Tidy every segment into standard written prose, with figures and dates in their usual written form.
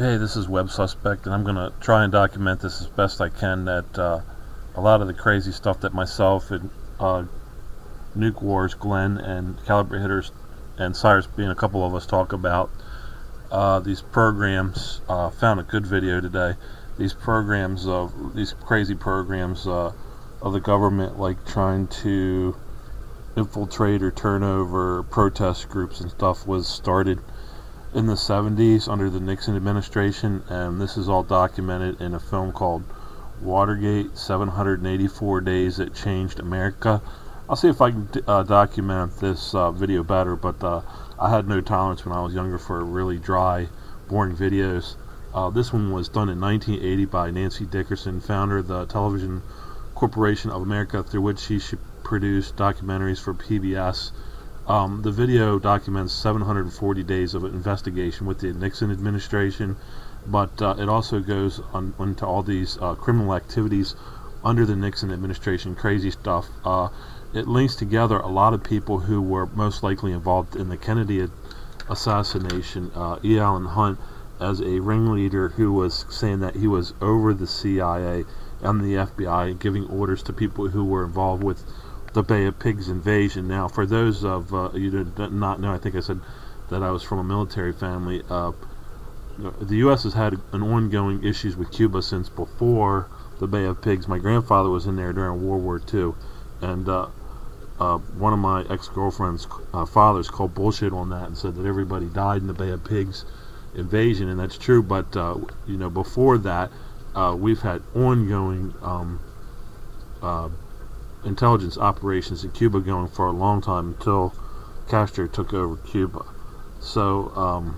Hey, this is Web Suspect, and I'm going to try and document this as best I can, that a lot of the crazy stuff that myself and Nuke Wars, Glenn, and Caliber Hitters, and Cyrus being a couple of us talk about, these programs, found a good video today, these crazy programs of the government, like trying to infiltrate or turn over protest groups and stuff, was started in the 70s under the Nixon administration, and this is all documented in a film called Watergate, 784 Days That Changed America. I'll see if I can document this video better, but I had no tolerance when I was younger for really dry, boring videos. This one was done in 1980 by Nancy Dickerson, founder of the Television Corporation of America, through which she produced documentaries for PBS. The video documents 740 days of investigation with the Nixon administration, but it also goes into all these criminal activities under the Nixon administration, crazy stuff. It links together a lot of people who were most likely involved in the Kennedy assassination. E. Allen Hunt as a ringleader who was saying that he was over the CIA and the FBI, giving orders to people who were involved with the Bay of Pigs invasion. Now, for those of you who do not know, I think I said that I was from a military family. The U.S. has had an ongoing issues with Cuba since before the Bay of Pigs. My grandfather was in there during World War II, and one of my ex-girlfriend's fathers called bullshit on that and said that everybody died in the Bay of Pigs invasion, and that's true. But before that, we've had ongoing intelligence operations in Cuba going for a long time, until Castro took over Cuba. So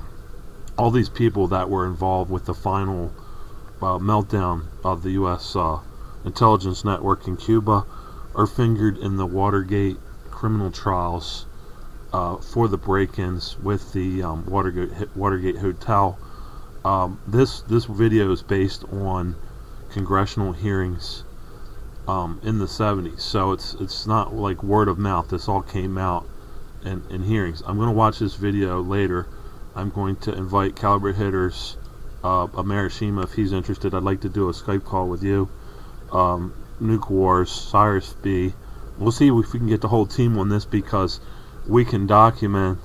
all these people that were involved with the final meltdown of the U.S. intelligence network in Cuba are fingered in the Watergate criminal trials for the break-ins with the Watergate Hotel. This video is based on congressional hearings in the 70s, so it's not like word of mouth. This all came out in hearings. I'm going to watch this video later. I'm going to invite Caliber Hitters, Marishima, if he's interested. I'd like to do a Skype call with you. Nuke Wars, Cyrus B. We'll see if we can get the whole team on this, because we can document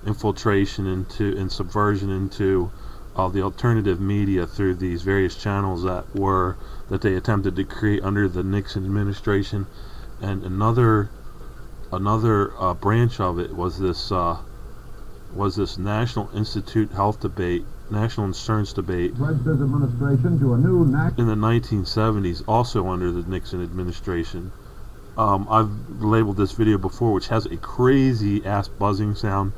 infiltration and subversion into the alternative media through these various channels that they attempted to create under the Nixon administration. And another branch of it was this National Institute Health debate, National Insurance debate, administration to a new in the 1970s, also under the Nixon administration. I've labeled this video before, which has a crazy ass buzzing sound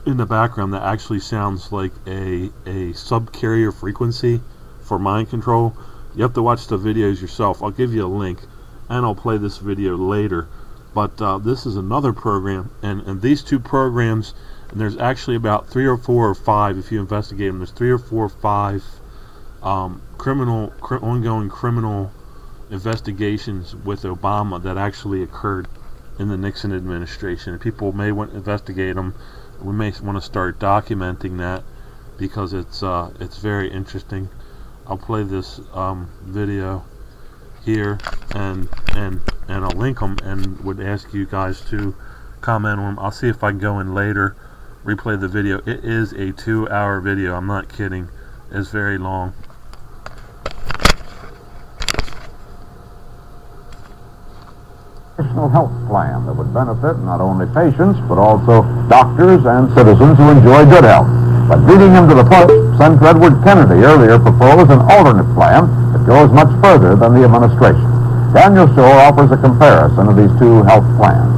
in the background that actually sounds like a subcarrier frequency for mind control. You have to watch the videos yourself. I'll give you a link, and I'll play this video later. But this is another program, and these two programs, and there's actually about 3 or 4 or 5, if you investigate them, there's 3 or 4 or 5 ongoing criminal investigations with Obama that actually occurred in the Nixon administration. People may want to investigate them. We may want to start documenting that, because it's very interesting. I'll play this video here, and I'll link them, and would ask you guys to comment on them. I'll see if I can go in later, replay the video. It is a 2-hour video. I'm not kidding. It's very long. National health plan that would benefit not only patients but also doctors and citizens who enjoy good health. But beating him to the punch, Senator Edward Kennedy earlier proposed an alternate plan that goes much further than the administration. Daniel Shore offers a comparison of these two health plans.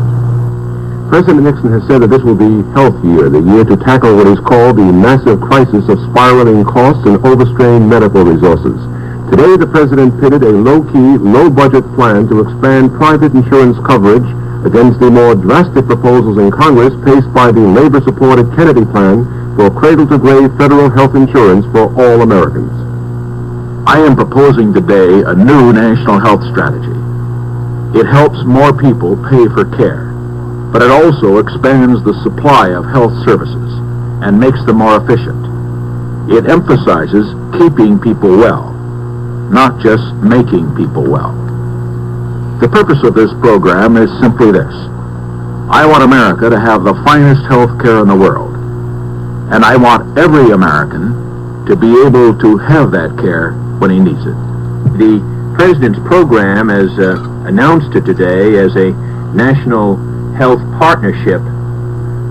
President Nixon has said that this will be Health Year, the year to tackle what is called the massive crisis of spiraling costs and overstrained medical resources. Today, the president pitted a low-key, low-budget plan to expand private insurance coverage against the more drastic proposals in Congress paced by the labor-supported Kennedy plan for cradle-to-grave federal health insurance for all Americans. I am proposing today a new national health strategy. It helps more people pay for care, but it also expands the supply of health services and makes them more efficient. It emphasizes keeping people well, not just making people well. The purpose of this program is simply this. I want America to have the finest health care in the world, and I want every American to be able to have that care when he needs it. The President's program, as announced today as a National Health Partnership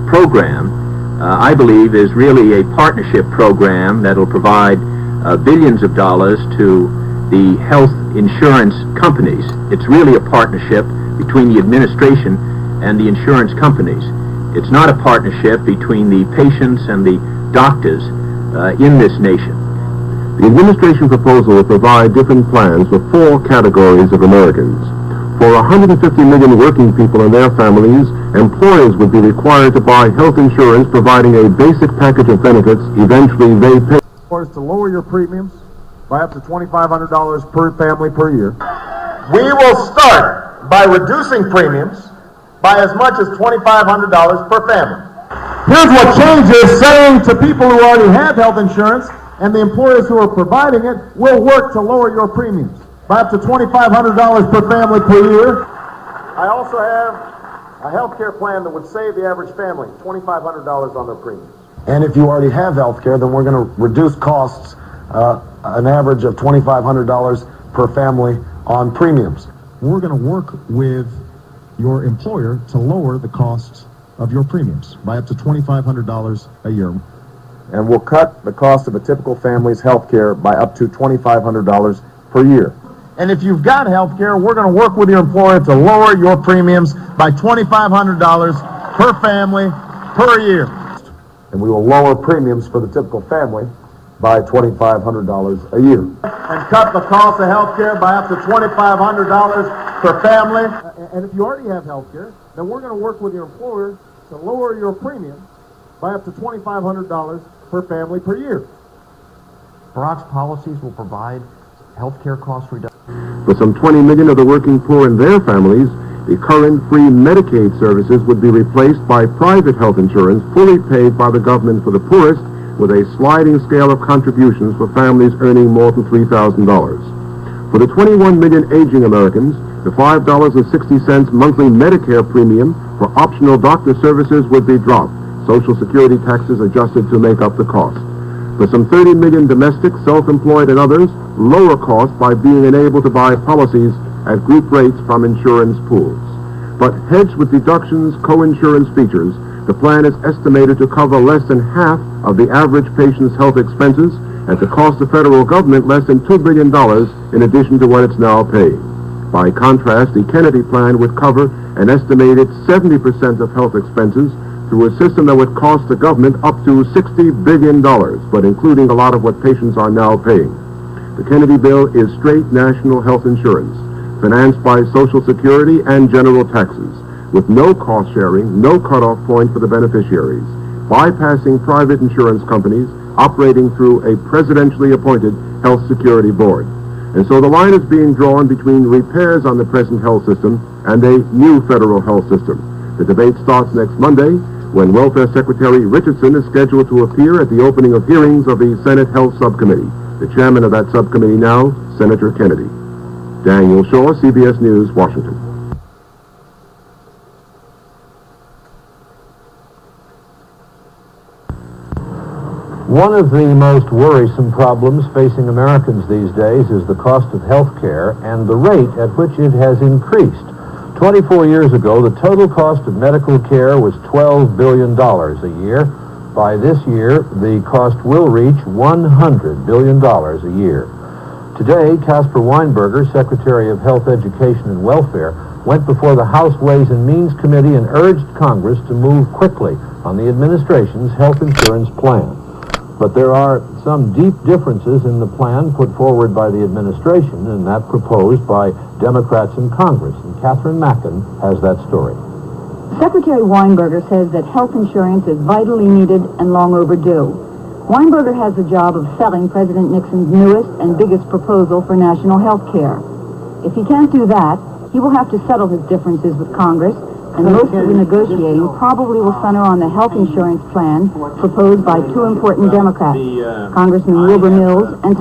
program, I believe is really a partnership program that will provide billions of dollars to the health insurance companies. It's really a partnership between the administration and the insurance companies. It's not a partnership between the patients and the doctors in this nation. The administration proposal will provide different plans for 4 categories of Americans. For 150 million working people and their families, employers would be required to buy health insurance providing a basic package of benefits. Eventually, they pay. To lower your premiums by up to $2,500 per family per year. We will start by reducing premiums by as much as $2,500 per family. Here's what change is saying to people who already have health insurance, and the employers who are providing it will work to lower your premiums by up to $2,500 per family per year. I also have a health care plan that would save the average family $2,500 on their premiums. And if you already have health care, then we're going to reduce costs an average of $2,500 per family on premiums. We're going to work with your employer to lower the costs of your premiums by up to $2,500 a year. And we'll cut the cost of a typical family's health care by up to $2,500 per year. And if you've got health care, we're going to work with your employer to lower your premiums by $2,500 per family per year. And we will lower premiums for the typical family by $2,500 a year. And cut the cost of health care by up to $2,500 per family. And if you already have health care, then we're going to work with your employer to lower your premium by up to $2,500 per family per year. Barack's policies will provide health care cost reduction. For some 20 million of the working poor and their families, the current free Medicaid services would be replaced by private health insurance fully paid by the government for the poorest, with a sliding scale of contributions for families earning more than $3,000. For the 21 million aging Americans, the $5.60 monthly Medicare premium for optional doctor services would be dropped, Social Security taxes adjusted to make up the cost. For some 30 million domestic, self-employed, and others, lower cost by being enabled to buy policies at group rates from insurance pools. But hedged with deductions, co-insurance features, the plan is estimated to cover less than half of the average patient's health expenses and to cost the federal government less than $2 billion in addition to what it's now paying. By contrast, the Kennedy plan would cover an estimated 70% of health expenses through a system that would cost the government up to $60 billion, but including a lot of what patients are now paying. The Kennedy bill is straight national health insurance, financed by Social Security and general taxes, with no cost sharing, no cutoff point for the beneficiaries, bypassing private insurance companies, operating through a presidentially appointed health security board. And so the line is being drawn between repairs on the present health system and a new federal health system. The debate starts next Monday, when Welfare Secretary Richardson is scheduled to appear at the opening of hearings of the Senate Health Subcommittee. The chairman of that subcommittee now, Senator Kennedy. Daniel Shaw, CBS News, Washington. One of the most worrisome problems facing Americans these days is the cost of health care and the rate at which it has increased. 24 years ago, the total cost of medical care was $12 billion a year. By this year, the cost will reach $100 billion a year. Today, Caspar Weinberger, Secretary of Health, Education, and Welfare, went before the House Ways and Means Committee and urged Congress to move quickly on the administration's health insurance plan. But there are some deep differences in the plan put forward by the administration and that proposed by Democrats in Congress. And Catherine Mackin has that story. Secretary Weinberger says that health insurance is vitally needed and long overdue. Weinberger has the job of selling President Nixon's newest and biggest proposal for national health care. If he can't do that, he will have to settle his differences with Congress, and most of the negotiating probably will center on the health insurance plan proposed by two important Democrats, Congressman Wilbur Mills and